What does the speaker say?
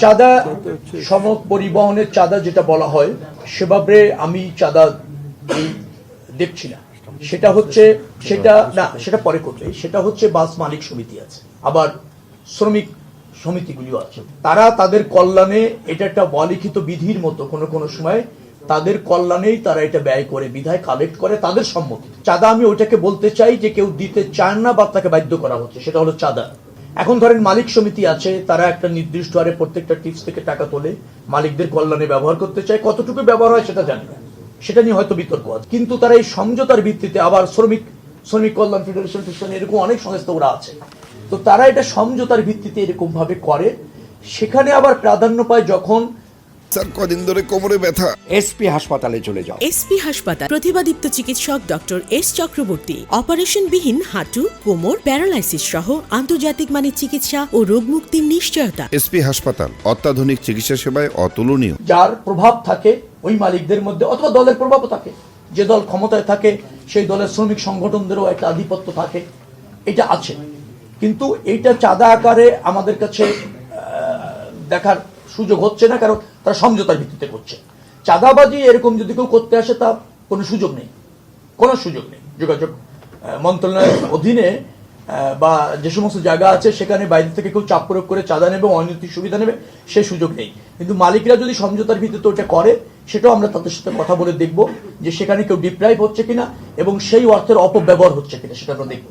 চাঁদা সম পরিবহনের চাঁদা যেটা বলা হয় সেভাবে আমি চাঁদা দেখছি না। সেটা হচ্ছে সেটা পরে করবে। সেটা হচ্ছে বাস মালিক সমিতি আছে, আবার শ্রমিক সমিতিগুলিও আছে। তারা তাদের কল্যাণে, এটা একটা অলিখিত বিধির মতো কোনো সময় তাদের কল্যাণেই তারা এটা ব্যয় করে, বিধায় কালেক্ট করে তাদের সম্মতি। চাঁদা আমি ওইটাকে বলতে চাই যে কেউ দিতে চান না বা তাকে বাধ্য করা হচ্ছে, সেটা হলো চাঁদা। এখন ধরেন মালিক সমিতি আছে, তারা একটা নির্দিষ্ট হারে প্রত্যেকটা টিপস থেকে টাকা তোলে, মালিকদের কল্যাণে ব্যবহার করতে চায়। কতটুকু ব্যবহার হয় সেটা জানি না, সেটা নিয়ে হয়তো বিতর্ক আছে। কিন্তু তারা এই সমঝোতার ভিত্তিতে, আবার শ্রমিক কল্যাণ ফেডারেশন এরকম অনেক সংস্থা ওরা আছে, তো তারা এটা সমঝোতার ভিত্তিতে এরকম ভাবে করে। সেখানে আবার প্রাধান্য পায় যখন স্যার কদিন ধরে কোমরে ব্যথা। এসপি হাসপাতালে চলে যাও। এসপি হাসপাতাল, প্রতিভাদীপ্ত চিকিৎসক ডক্টর এস চক্রবর্তী, অপারেশনবিহীন হাঁটু, কোমর, প্যারালাইসিস সহ আন্তর্জাতিক মানের চিকিৎসা ও রোগ মুক্তির নিশ্চয়তা। এসপি হাসপাতাল, অত্যাধুনিক চিকিৎসা সেবায় অতুলনীয়। যার প্রভাব থাকে ওই মালিকদের মধ্যে, অথবা দলের প্রভাবও থাকে, যে দল ক্ষমতায় থাকে সেই দলের শ্রমিক সংগঠনদেরও একটা আধিপত্য থাকে, এটা আছে। কিন্তু এইটা চাঁদা আকারে আমাদের কাছে দেখার সুযোগ হচ্ছে না, কারণ তারা সমঝোতার ভিত্তিতে করছে। চাঁদাবাজি এরকম যদি কেউ করতে আসে তার কোনো সুযোগ নেই, যোগাযোগ মন্ত্রণালয়ের অধীনে বা যে সমস্ত জায়গা আছে সেখানে বাইরে থেকে কেউ চাপ প্রয়োগ করে চাঁদা নেবে, অনৈতিক সুবিধা নেবে, সে সুযোগ নেই। কিন্তু মালিকরা যদি সমঝোতার ভিত্তিতে ওটা করে, সেটাও আমরা তাদের সাথে কথা বলে দেখব যে সেখানে কেউ ডিপ্রাইভ হচ্ছে কিনা এবং সেই অর্থের অপব্যবহার হচ্ছে কিনা, সেটা আমরা দেখব।